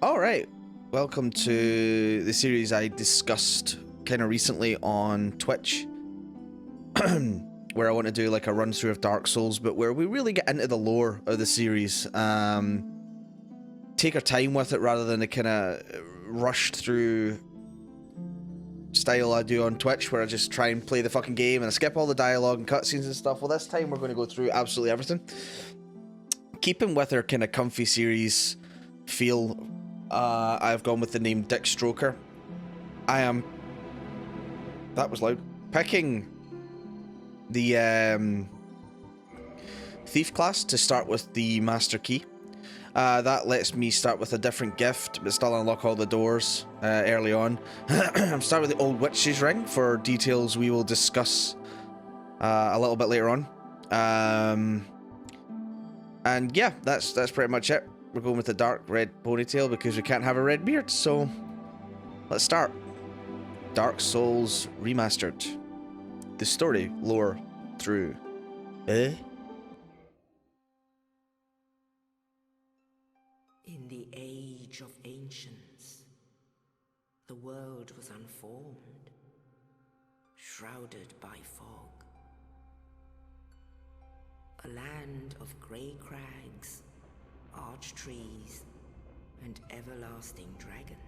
Alright, welcome to the series I discussed kind of recently on Twitch, where I want to do like a run through of Dark Souls, but where we really get into the lore of the series. Take our time with it rather than the kind of rushed through style I do on Twitch, where I just try and play the fucking game and I skip all the dialogue and cutscenes and stuff. Well, this time we're going to go through absolutely everything. Keeping with our kind of comfy series feel, I've gone with the name Dick Stroker. I am... That was loud. Picking the Thief class to start with the Master Key. That lets me start with a different gift, but still unlock all the doors early on. I'm starting with the Old Witch's Ring for details we will discuss a little bit later on. And yeah, that's pretty much it. We're going with the dark red ponytail because we can't have a red beard, so let's start. Dark Souls Remastered. The story lore through. In the age of ancients, the world was unformed, shrouded by fog. A land of grey crags, arch trees, and everlasting dragons.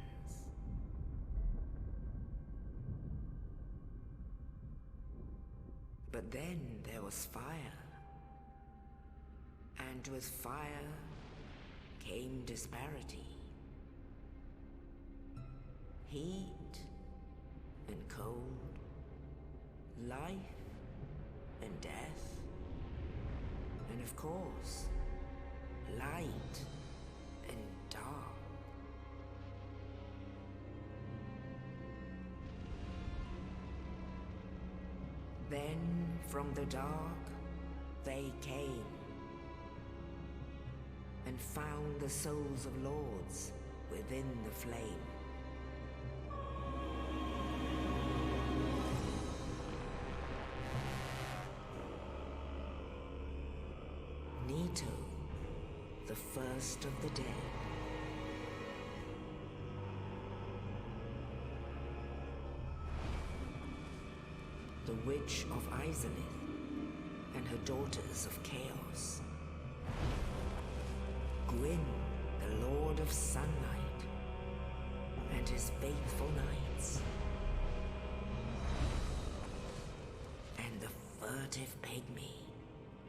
But then there was fire, and with fire came disparity. Heat and cold, life and death, and of course, light and dark. Then from the dark they came and found the souls of lords within the flame. Nito, the first of the dead. The Witch of Izalith and her daughters of Chaos. Gwyn, the Lord of Sunlight, and his faithful knights. And the furtive pygmy,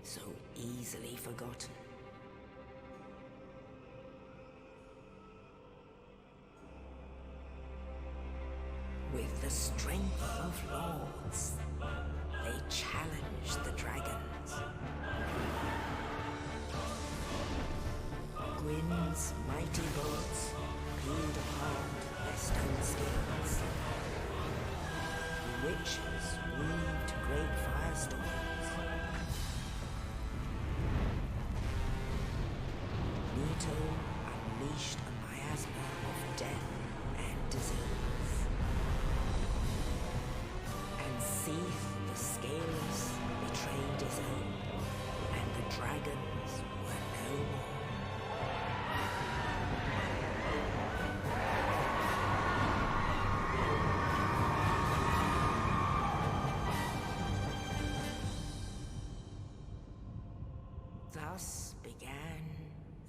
so easily forgotten. With the strength of lords, they challenged the dragons. Gwyn's mighty bolts peeled apart their stone skins. The witches weaved great firestorms. Nito unleashed a miasma of death and disease. And Seath the Scaleless betrayed his own, and the dragons were no more. Thus began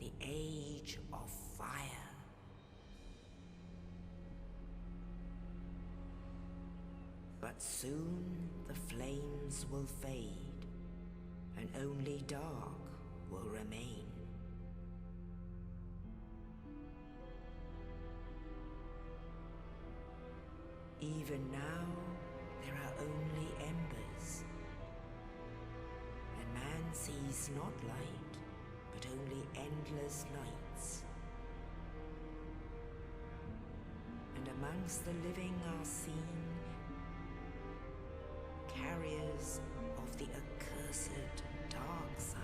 the Age of Fire. But soon the flames will fade, and only dark will remain. Even now, there are only embers. And man sees not light, but only endless nights. And amongst the living are seen carriers of the accursed dark side.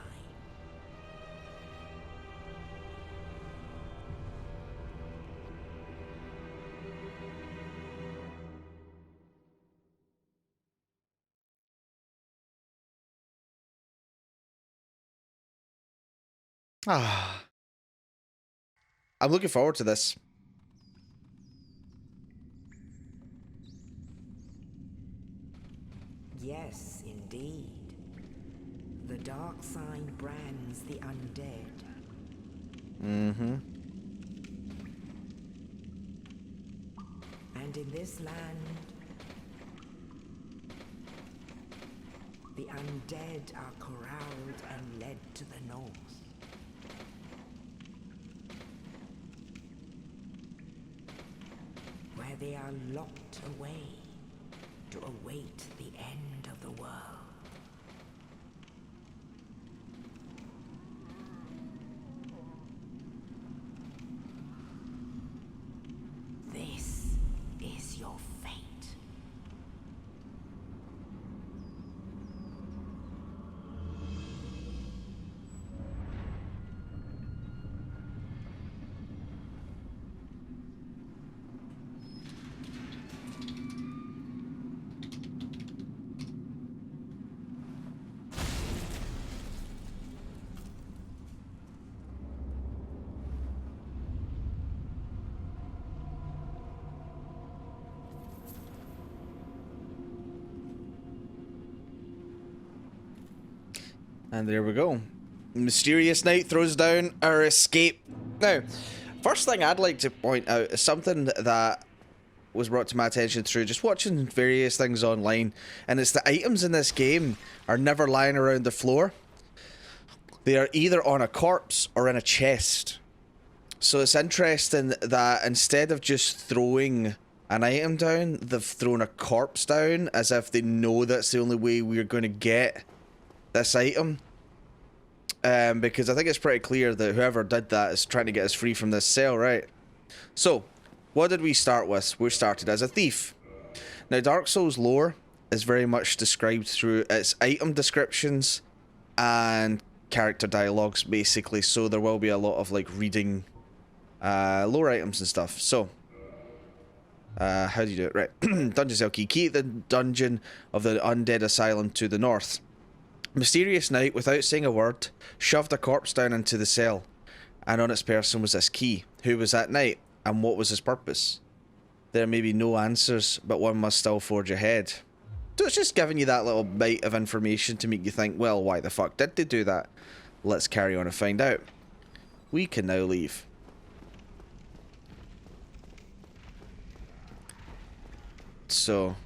Ah. I'm looking forward to this. Yes, indeed. The dark sign brands the undead. Mm-hmm. And in this land, the undead are corralled and led to the north. Where they are locked away to await the end of the world. This is your fate. And there we go. Mysterious Night throws down our escape. Now, first thing I'd like to point out is something that was brought to my attention through just watching various things online, and it's the items in this game are never lying around the floor. They are either on a corpse or in a chest. So it's interesting that instead of just throwing an item down, they've thrown a corpse down as if they know that's the only way we're going to get this item. Because I think it's pretty clear that whoever did that is trying to get us free from this cell, right? So, what did we start with? We started as a thief. Now, Dark Souls lore is very much described through its item descriptions and character dialogues, basically. So there will be a lot of like reading lore items and stuff. So, how do you do it? Right. Dungeon cell key. Key the dungeon of the Undead Asylum to the north. Mysterious Night, without saying a word, shoved a corpse down into the cell, and on its person was this key. Who was that knight, and what was his purpose? There may be no answers, but one must still forge ahead. So it's just giving you that little bite of information to make you think, well, why the fuck did they do that? Let's carry on and find out. We can now leave. So,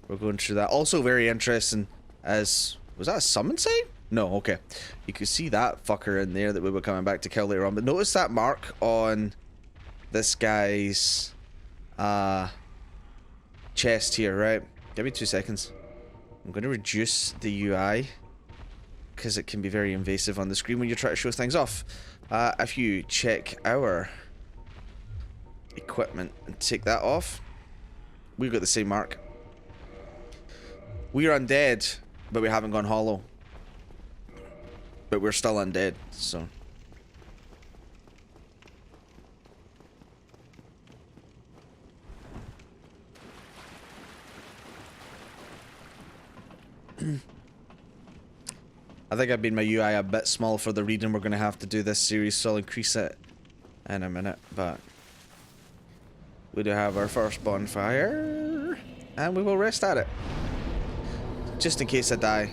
we're going through that. Also very interesting as... Was that a summon sign? No, okay. You could see that fucker in there that we were coming back to kill later on. But notice that mark on this guy's chest here, right? Give me 2 seconds. I'm going to reduce the UI because it can be very invasive on the screen when you try to show things off. If you check our equipment and take that off, we've got the same mark. We are undead, but we haven't gone hollow. But we're still undead, so... I think I've made my UI a bit small for the reading we're going to have to do this series, so I'll increase it in a minute, but... We do have our first bonfire, and we will rest at it. Just in case I die.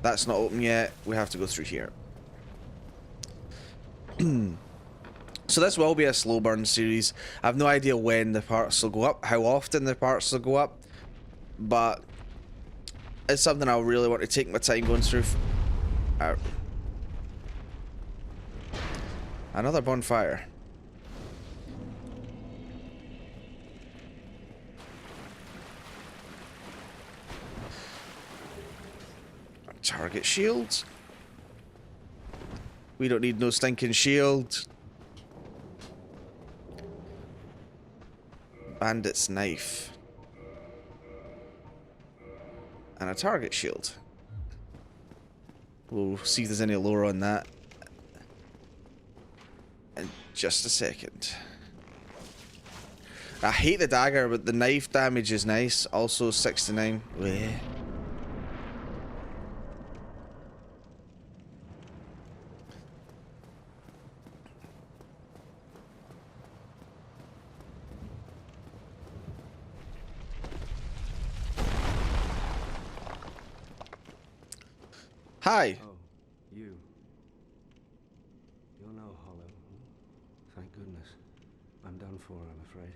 That's not open yet. We have to go through here. So this will be a slow burn series. I have no idea when the parts will go up, how often the parts will go up, but it's something I really want to take my time going through. Another bonfire. Target shields. We don't need no stinking shield. Bandit's knife. And a target shield. We'll see if there's any lore on that in just a second. I hate the dagger, but the knife damage is nice. Also 69. Blech. Hi. Oh, you. You're no hollow. Thank goodness. I'm done for, I'm afraid.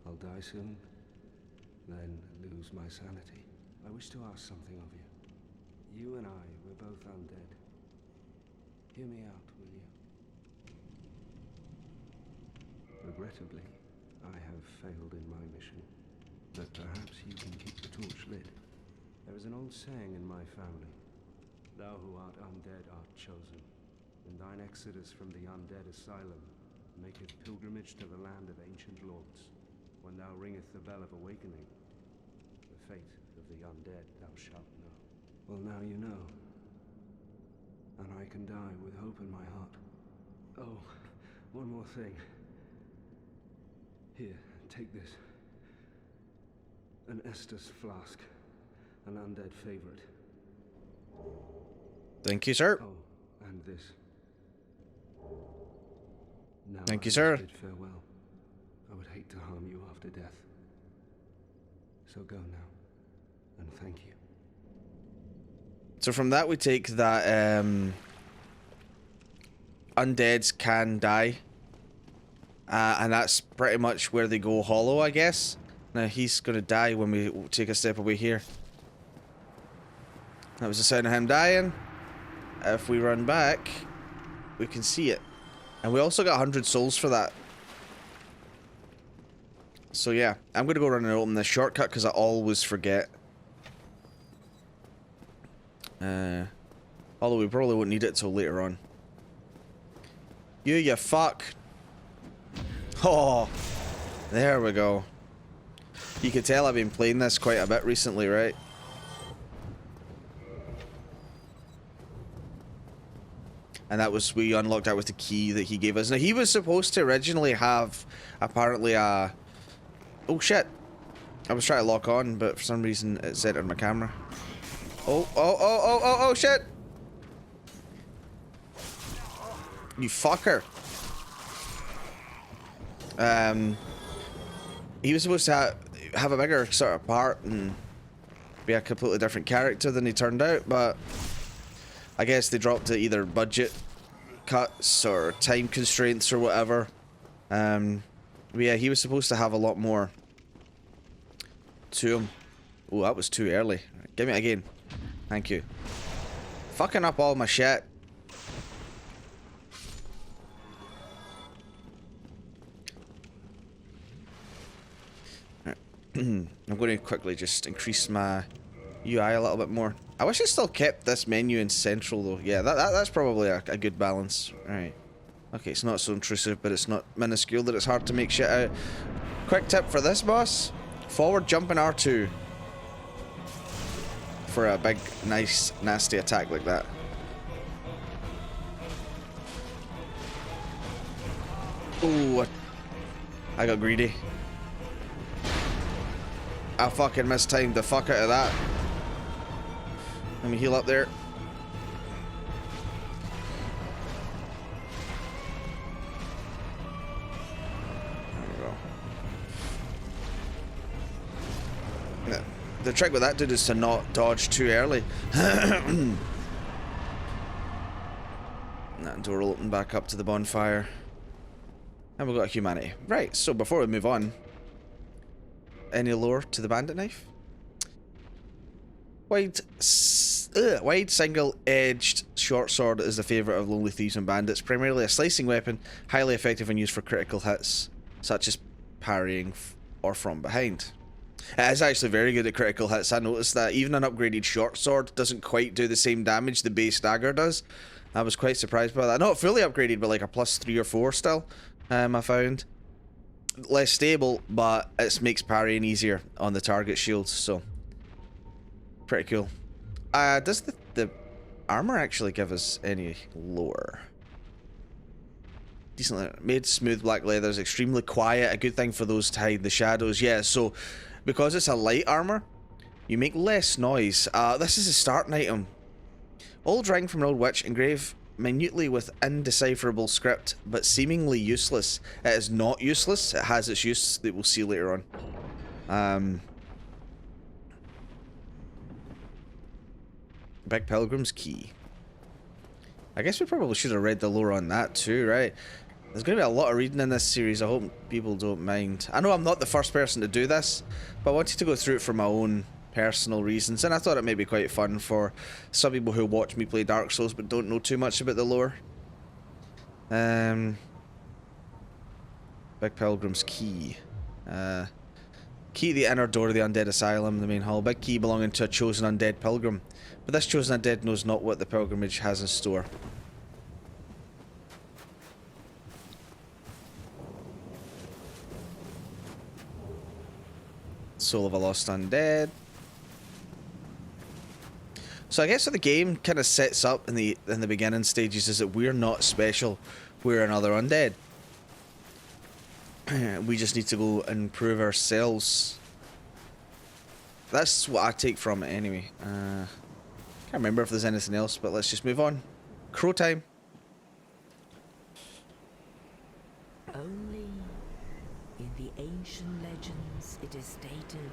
I'll die soon, then lose my sanity. I wish to ask something of you. You and I, we're both undead. Hear me out, will you? Regrettably, I have failed in my mission, but perhaps you can keep the torch lit. There is an old saying in my family. Thou who art undead art chosen. In thine exodus from the undead asylum, maketh pilgrimage to the land of ancient lords. When thou ringeth the bell of awakening, the fate of the undead thou shalt know. Well, now you know. And I can die with hope in my heart. Oh, one more thing. Here, take this. An Estus flask. An undead favorite. Thank you, sir. Oh, and this. Now Thank you, I sir. must bid farewell. I would hate to harm you after death. So go now, and thank you. So from that we take that undeads can die. And that's pretty much where they go hollow, I guess. Now he's gonna die when we take a step away here. That was the sound of him dying. If we run back, we can see it. And we also got 100 souls for that. So yeah, I'm gonna go run and open this shortcut because I always forget. Although we probably won't need it till later on. You fuck. Oh, there we go. You can tell I've been playing this quite a bit recently, right? And that was, we unlocked that with the key that he gave us. Now, he was supposed to originally have, apparently, oh shit. I was trying to lock on, but for some reason it centered my camera. Oh, shit! You fucker. He was supposed to have a bigger sort of part and be a completely different character than he turned out, but I guess they dropped it either budget cuts or time constraints or whatever. But yeah, he was supposed to have a lot more to him. Oh, that was too early. Give me it again. Thank you. Fucking up all my shit. I'm going to quickly just increase my UI a little bit more. I wish I still kept this menu in central though. Yeah, that's probably a good balance. Right. Okay, it's not so intrusive, but it's not minuscule that it's hard to make shit out. Quick tip for this boss. Forward jump in R2. For a big, nice, nasty attack like that. Ooh, I got greedy. I fucking mistimed the fuck out of that. Let me heal up there. There we go. The trick with that dude is to not dodge too early. That door will open back up to the bonfire. And we've got humanity. Right, so before we move on, any lore to the bandit knife? Wide single-edged short sword is the favourite of lonely thieves and bandits. Primarily a slicing weapon, highly effective when used for critical hits, such as parrying or from behind. It is actually very good at critical hits. I noticed that even an upgraded short sword doesn't quite do the same damage the base dagger does. I was quite surprised by that. Not fully upgraded, but like a +3 or 4 still, I found. Less stable, but it makes parrying easier on the target shields, so pretty cool. Does the armor actually give us any lore? Decently made, smooth black leather is extremely quiet, a good thing for those to hide the shadows. Yeah, so because it's a light armor, you make less noise. This is a starting item. Old ring from an old witch, engraved minutely with indecipherable script, but seemingly useless. It is not useless. It has its use that we'll see later on. Big Pilgrim's Key. I guess we probably should have read the lore on that too, right? There's going to be a lot of reading in this series. I hope people don't mind. I know I'm not the first person to do this, but I wanted to go through it for my own personal reasons, and I thought it may be quite fun for some people who watch me play Dark Souls but don't know too much about the lore. Big Pilgrim's Key. Key to the inner door of the Undead Asylum, the main hall. Big key belonging to a chosen undead pilgrim. But this chosen undead knows not what the pilgrimage has in store. Soul of a lost undead. So I guess what the game kind of sets up in the beginning stages is that we're not special. We're another undead. We just need to go and prove ourselves. That's what I take from it anyway. Can't remember if there's anything else, but let's just move on. Crow time. Only in the ancient legends it is stated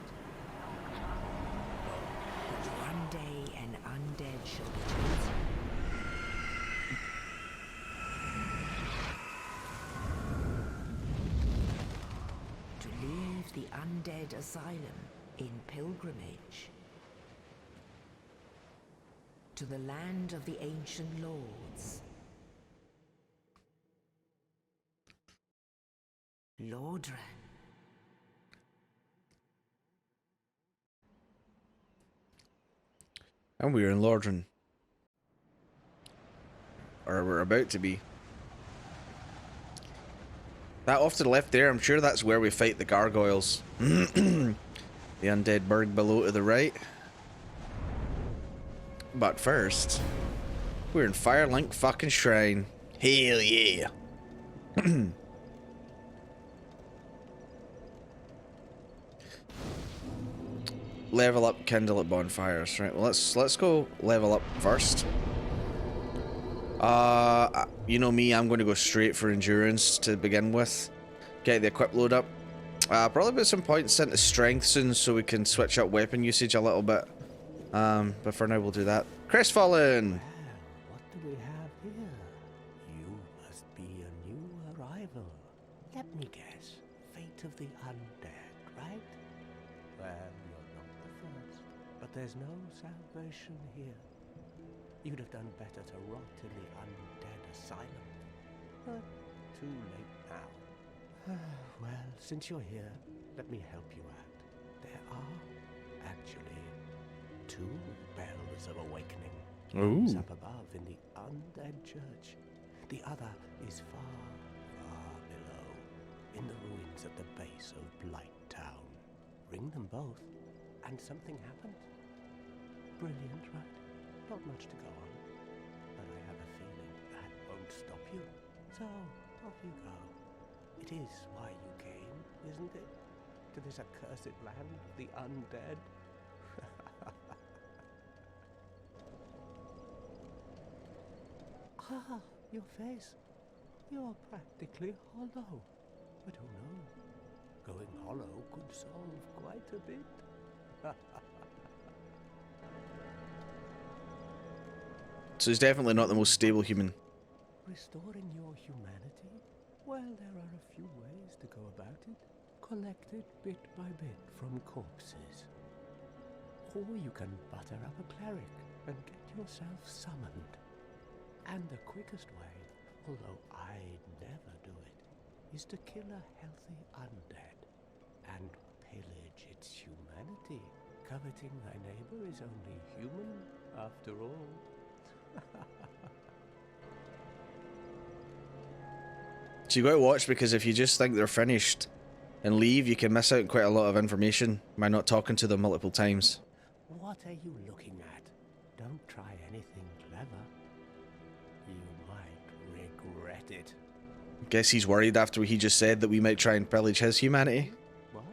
that one day an undead shall be chosen. To leave the Undead Asylum in pilgrimage to the land of the ancient lords. Lordran. And we're in Lordran. Or we're about to be. That off to the left there, I'm sure that's where we fight the gargoyles. The Undead Burg below to the right. But first, we're in Firelink fucking Shrine. Hell yeah. Level up, kindle at bonfires. Right, well let's go level up first. You know me, I'm going to go straight for endurance to begin with. Get the equip load up. Probably put some points into strength soon so we can switch up weapon usage a little bit. But for now we'll do that. Crestfallen! Well, what do we have here? You must be a new arrival. Let me guess. Fate of the undead, right? Well, you're not the first. But there's no salvation here. You'd have done better to rot in the Undead Asylum. But too late now. Well, since you're here, let me help you out. There are, actually, 2 bells of awakening. One's up above in the Undead Church. The other is far, far below, in the ruins at the base of Blight Town. Ring them both, and something happens. Brilliant, right? Not much to go on, but I have a feeling that won't stop you. So, off you go. It is why you came, isn't it? To this accursed land of the undead? Ah, your face. You're practically hollow. But who knows? Going hollow could solve quite a bit. So he's definitely not the most stable human. Restoring your humanity? Well, there are a few ways to go about it. Collected bit by bit from corpses. Or you can butter up a cleric and get yourself summoned. And the quickest way, although I'd never do it, is to kill a healthy undead and pillage its humanity. Coveting thy neighbor is only human, after all. So you got to watch, because if you just think they're finished and leave, you can miss out quite a lot of information by not talking to them multiple times. What are you looking at? Don't try anything clever. You might regret it. Guess he's worried after he just said that we might try and pillage his humanity. What?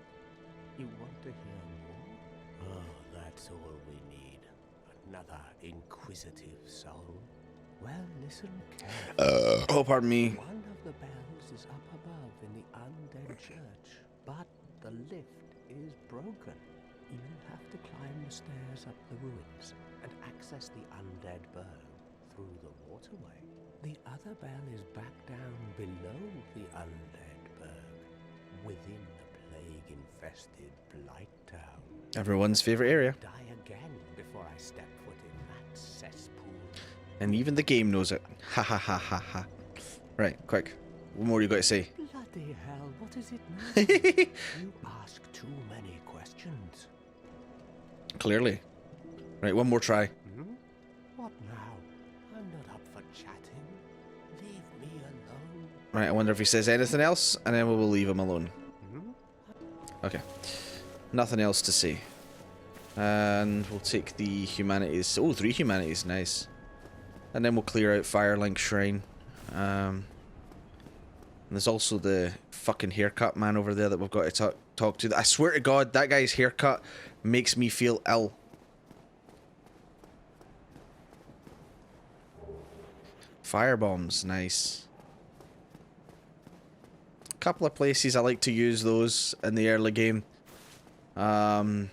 You want to hear more? Oh, that's all we need. Another inquisitive soul. Well, listen carefully. Oh, pardon me. One of the bells is up above in the Undead Church, but the lift is broken. You'll have to climb the stairs up the ruins and access the Undead Burg through the waterway. The other bell is back down below the Undead Burg, within the plague-infested Blight Town. Everyone's favorite area. Die again before I step foot in that cesspool. And even the game knows it. Ha ha ha ha ha. Right, quick. What more you got to say? Bloody hell, what is it now? You ask too many questions. Clearly. Right, one more try. What now? I'm not up for chatting. Leave me alone. Right, I wonder if he says anything else, and then we will leave him alone. Okay. Nothing else to say. And we'll take the humanities. Oh, 3 humanities, nice. And then we'll clear out Firelink Shrine. And there's also the fucking haircut man over there that we've got to talk to. I swear to God, that guy's haircut makes me feel ill. Firebombs, nice. A couple of places I like to use those in the early game. Boss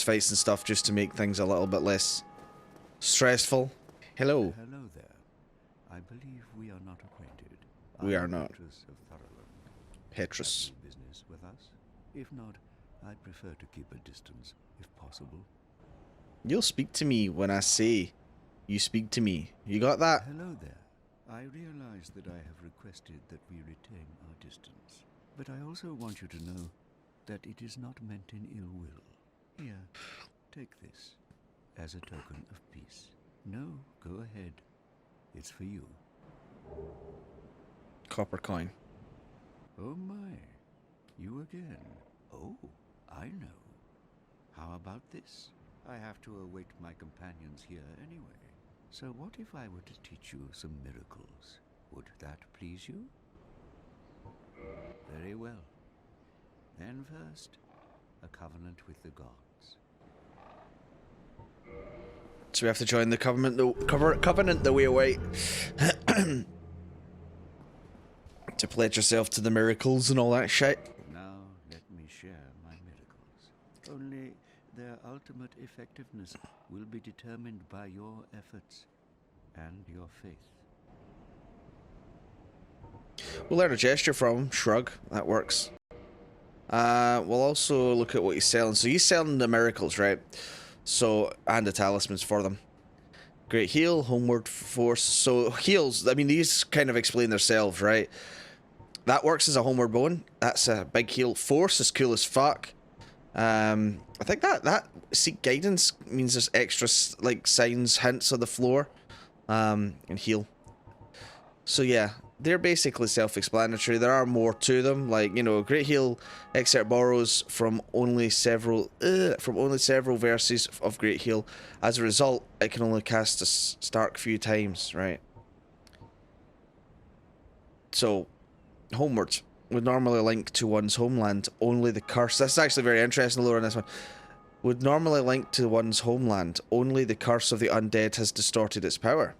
fights and stuff, just to make things a little bit less stressful. Hello. Hello there. I believe we are not acquainted. We are not. Petrus of Firelink. Petrus. Have you business with us? If not, I prefer to keep a distance, if possible. You'll speak to me when I say you speak to me. You got that? Hello there. I realize that I have requested that we retain our distance, but I also want you to know that it is not meant in ill will. Here, take this as a token of peace. No, go ahead. It's for you. Copper coin. Oh my, you again. Oh, I know. How about this? I have to await my companions here anyway. So what if I were to teach you some miracles? Would that please you? Very well. Then first, a covenant with the gods. So we have to join the covenant the way away. To pledge yourself to the miracles and all that shit. Now let me share my miracles. Only their ultimate effectiveness will be determined by your efforts and your faith. We'll learn a gesture from him. Shrug. That works. We'll also look at what he's selling. So he's selling the miracles, right? So, and the talismans for them. Great heal, homeward force. So heals, I mean, these kind of explain themselves, right? That works as a homeward bone. That's a big heal. Force is cool as fuck. I think that seek guidance means there's extra like signs, hints on the floor. And heal. So yeah, they're basically self-explanatory. There are more to them, like, you know, Great Heal excerpt borrows from only several verses of Great Heal. As a result, it can only cast a stark few times, right? So, homeward would normally link to one's homeland. Only the curse. This is actually very interesting lore on this one. Would normally link to one's homeland. Only the curse of the undead has distorted its power,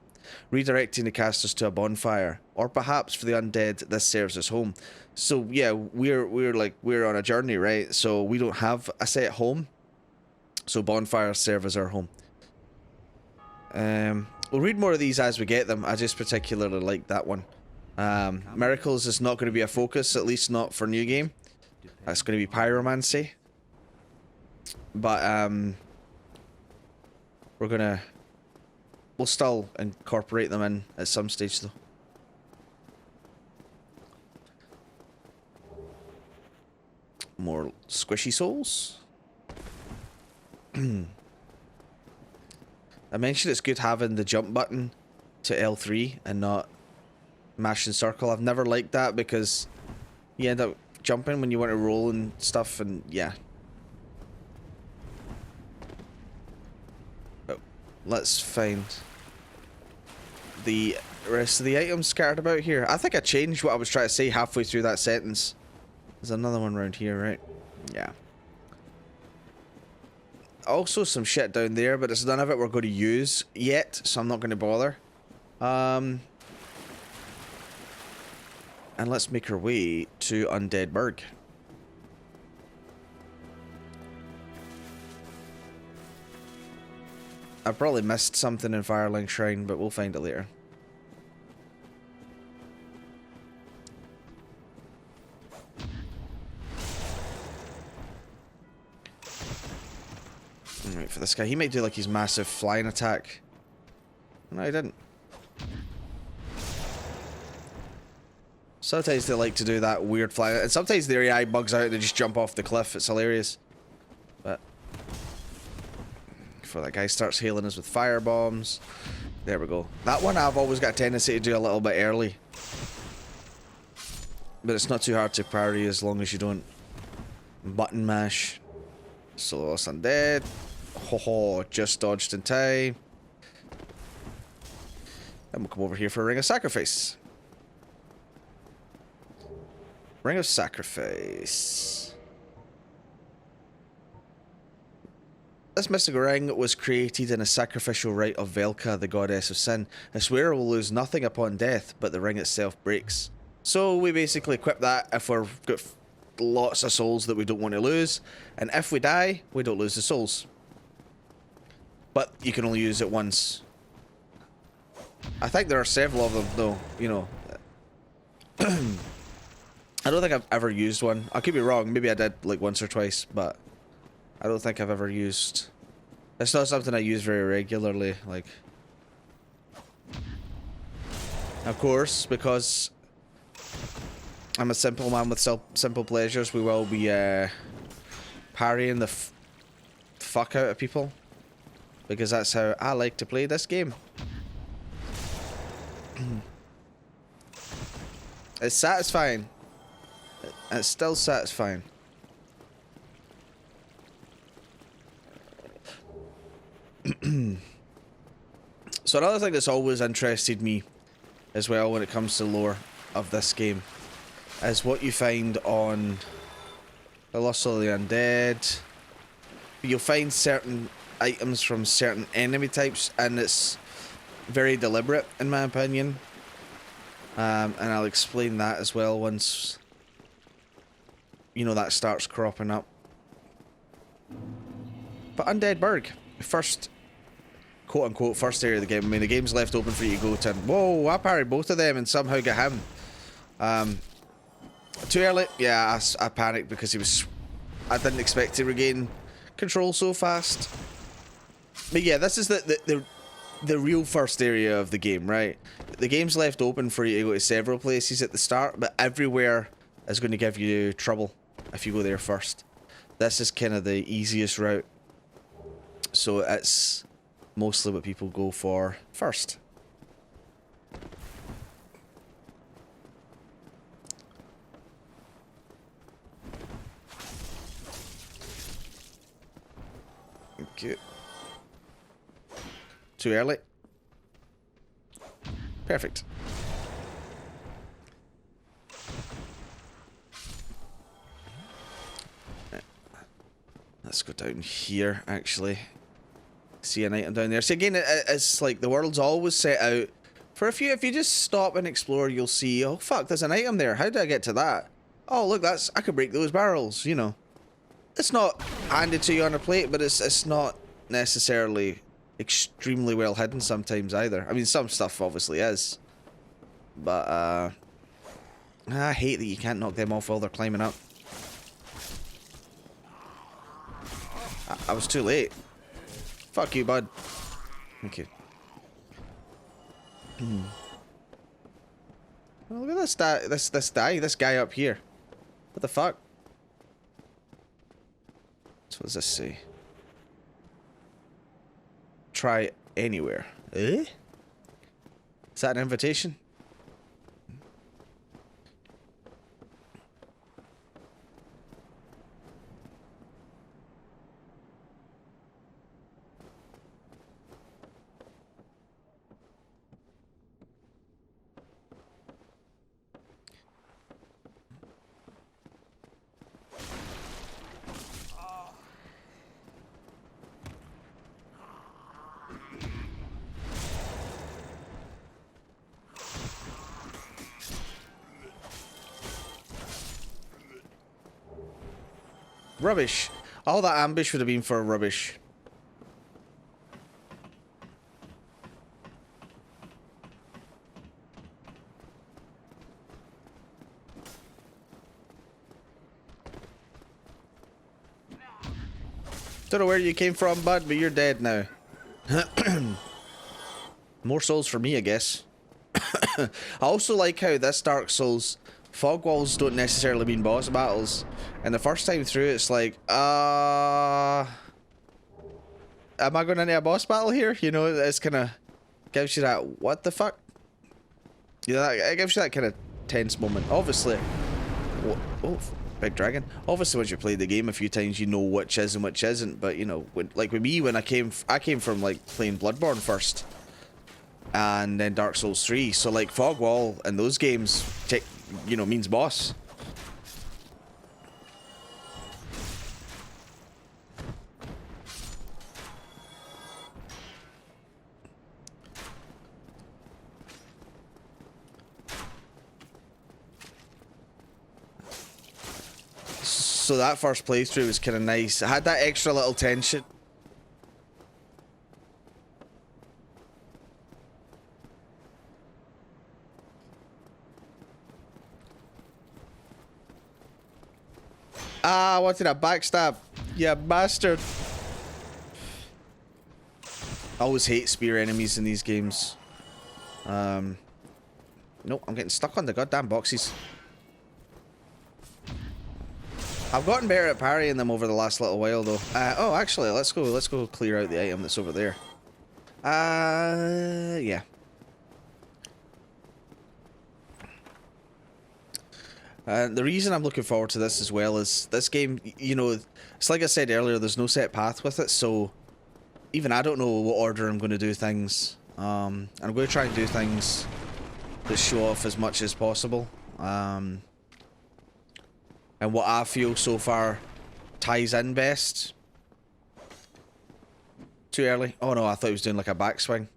redirecting the casters to a bonfire, or perhaps for the undead this serves as home. So yeah, we're on a journey, right? So we don't have a set home, so bonfires serve as our home. We'll read more of these as we get them. I just particularly like that one. Miracles is not going to be a focus, at least not for new game. That's going to be pyromancy, but we'll still incorporate them in at some stage, though. More squishy souls. I mentioned it's good having the jump button to L3 and not mashing circle. I've never liked that because you end up jumping when you want to roll and stuff, and yeah. Oh, let's find the rest of the items scattered about here. I think I changed what I was trying to say halfway through that sentence. There's another one around here, right? Yeah. Also some shit down there, but it's none of it we're going to use yet, so I'm not going to bother. And let's make our way to Undead Burg. I probably missed something in Firelink Shrine, but we'll find it later. Wait for this guy. He might do like his massive flying attack. No, he didn't. Sometimes they like to do that weird flying, and sometimes their AI bugs out and they just jump off the cliff. It's hilarious. But before that guy starts healing us with fire bombs. There we go. That one I've always got a tendency to do a little bit early. But it's not too hard to parry as long as you don't button mash. So it's undead. Ho ho, just dodged in time. And we'll come over here for a ring of sacrifice. Ring of sacrifice. This mystical ring was created in a sacrificial rite of Velka, the goddess of sin. I swear will lose nothing upon death, but the ring itself breaks. So we basically equip that if we've got lots of souls that we don't want to lose, and if we die, we don't lose the souls. But you can only use it once. I think there are several of them, though, you know. I don't think I've ever used one. I could be wrong. Maybe I did like once or twice, but I don't think I've ever used. It's not something I use very regularly. Like, of course, because I'm a simple man with simple pleasures, we will be parrying the fuck out of people, because that's how I like to play this game. It's satisfying. It's still satisfying. So another thing that's always interested me as well when it comes to lore of this game is what you find on the Lust of the Undead. You'll find certain items from certain enemy types, and it's very deliberate in my opinion. And I'll explain that as well once, you know, that starts cropping up. But Undead Burg, first, quote-unquote, first area of the game. I mean, the game's left open for you to go to. Whoa, I parried both of them and somehow got him. Too early? Yeah, I panicked because he was... I didn't expect to regain control so fast. But yeah, this is the real first area of the game, right? The game's left open for you to go to several places at the start, but everywhere is going to give you trouble if you go there first. This is kind of the easiest route, so it's mostly what people go for first. Okay. Too early. Perfect. Let's go down here, actually. See an item down there. See, again, it's like the world's always set out for a few. If you just stop and explore, you'll see, oh fuck, there's an item there. How did I get to that? Oh look, I could break those barrels, you know. It's not handed to you on a plate, but it's not necessarily extremely well hidden sometimes either. I mean, some stuff obviously is, but I hate that you can't knock them off while they're climbing up. I was too late. Fuck you, bud. Okay. Oh, look at this guy up here. What the fuck? So what does this say? Try anywhere. Eh? Is that an invitation? Rubbish. All that ambush would have been for rubbish. Don't know where you came from, bud, but you're dead now. More souls for me, I guess. I also like how this Dark Souls fog walls don't necessarily mean boss battles. And the first time through, it's like, am I going into a boss battle here? You know, it's kind of gives you that, what the fuck? You know, it gives you that kind of tense moment. Obviously, oh, big dragon. Obviously, once you played the game a few times, you know which is and which isn't. But you know, like with me, when I came from like playing Bloodborne first, and then Dark Souls 3. So like fog wall in those games, you know, means boss. So that first playthrough was kind of nice. It had that extra little tension. Ah, I wanted a backstab. Yeah, bastard. I always hate spear enemies in these games. Nope, I'm getting stuck on the goddamn boxes. I've gotten better at parrying them over the last little while, though. Oh, actually, let's go clear out the item that's over there. Yeah. The reason I'm looking forward to this as well is this game, you know, it's like I said earlier, there's no set path with it, so even I don't know what order I'm going to do things. I'm going to try and do things that show off as much as possible. And what I feel so far ties in best. Too early? Oh no, I thought he was doing like a backswing.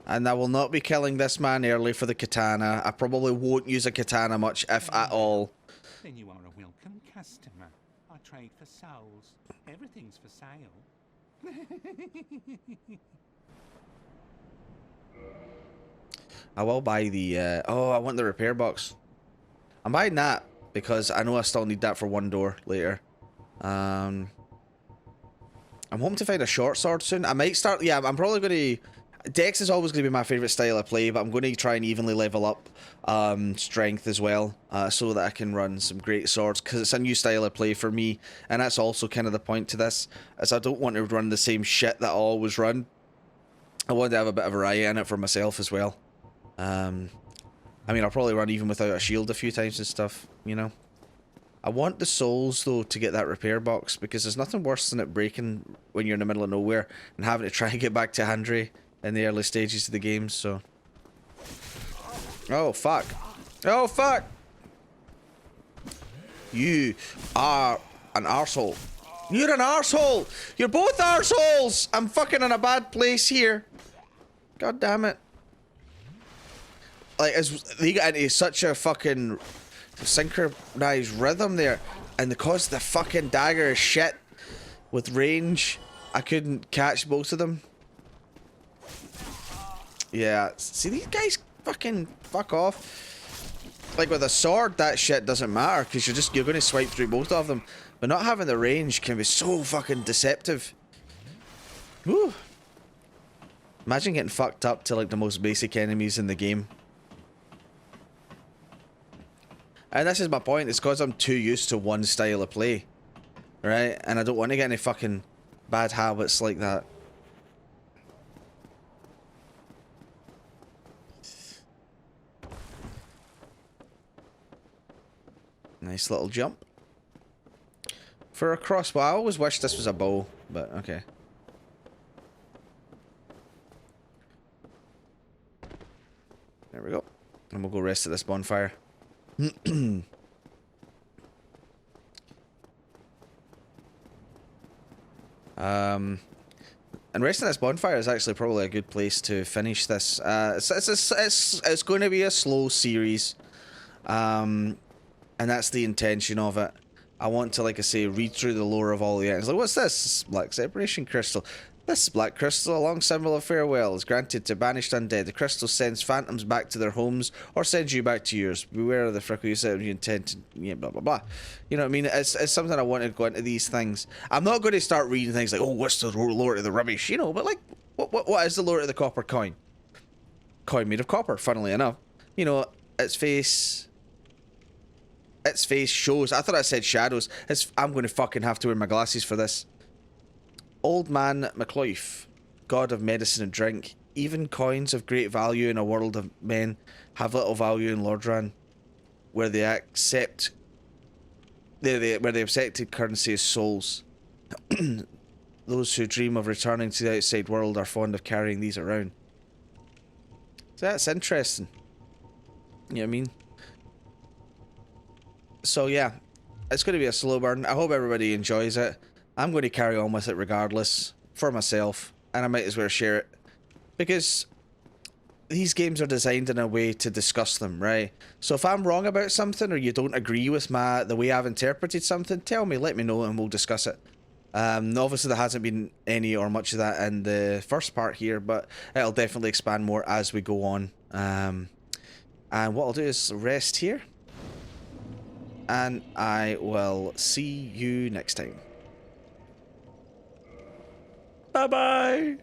And I will not be killing this man early for the katana. I probably won't use a katana much, if at all. Then you are a welcome customer. I trade for souls. Everything's for sale. I will buy the, oh, I want the repair box. I'm buying that because I know I still need that for one door later. I'm hoping to find a short sword soon. I might start, yeah, I'm probably going to, Dex is always going to be my favourite style of play, but I'm going to try and evenly level up strength as well, so that I can run some great swords, because it's a new style of play for me, and that's also kind of the point to this, is I don't want to run the same shit that I always run. I want to have a bit of variety in it for myself as well. I mean, I'll probably run even without a shield a few times and stuff, you know. I want the souls, though, to get that repair box, because there's nothing worse than it breaking when you're in the middle of nowhere and having to try and get back to Andre in the early stages of the game, so... Oh, fuck. Oh, fuck! You are an arsehole. You're an arsehole! You're both arseholes! I'm fucking in a bad place here. God damn it. Like, they got into such a fucking synchronized rhythm there, and because the fucking dagger is shit with range, I couldn't catch both of them. Yeah, see, these guys fucking fuck off. Like with a sword, that shit doesn't matter, because you're going to swipe through both of them. But not having the range can be so fucking deceptive. Woo. Imagine getting fucked up to like the most basic enemies in the game. And this is my point, it's because I'm too used to one style of play. Right? And I don't want to get any fucking bad habits like that. Nice little jump. For a crossbow, I always wish this was a bow, but okay. There we go. And we'll go rest at this bonfire. And resting at this bonfire is actually probably a good place to finish this. It's going to be a slow series. And that's the intention of it. I want to, like I say, read through the lore of all the items. Like, what's this? Like, separation crystal. This black crystal, a long symbol of farewell, is granted to banished undead. The crystal sends phantoms back to their homes or sends you back to yours. Beware of the frickle you said you intend to, yeah, blah, blah, blah. You know what I mean? It's something I want to go into these things. I'm not going to start reading things like, oh, what's the lore of the rubbish? You know, but like, what is the lore of the copper coin? Coin made of copper, funnily enough. You know, its face shows. I thought I said shadows. I'm going to fucking have to wear my glasses for this. Old Man MacLoif, god of medicine and drink. Even coins of great value in a world of men have little value in Lordran, where they accept where the accepted currency is souls. Those who dream of returning to the outside world are fond of carrying these around. So that's interesting. You know what I mean? So yeah, it's going to be a slow burn. I hope everybody enjoys it. I'm going to carry on with it regardless, for myself, and I might as well share it. Because these games are designed in a way to discuss them, right? So if I'm wrong about something, or you don't agree with the way I've interpreted something, tell me, let me know, and we'll discuss it. Obviously there hasn't been any or much of that in the first part here, but it'll definitely expand more as we go on. And what I'll do is rest here, and I will see you next time. Bye bye.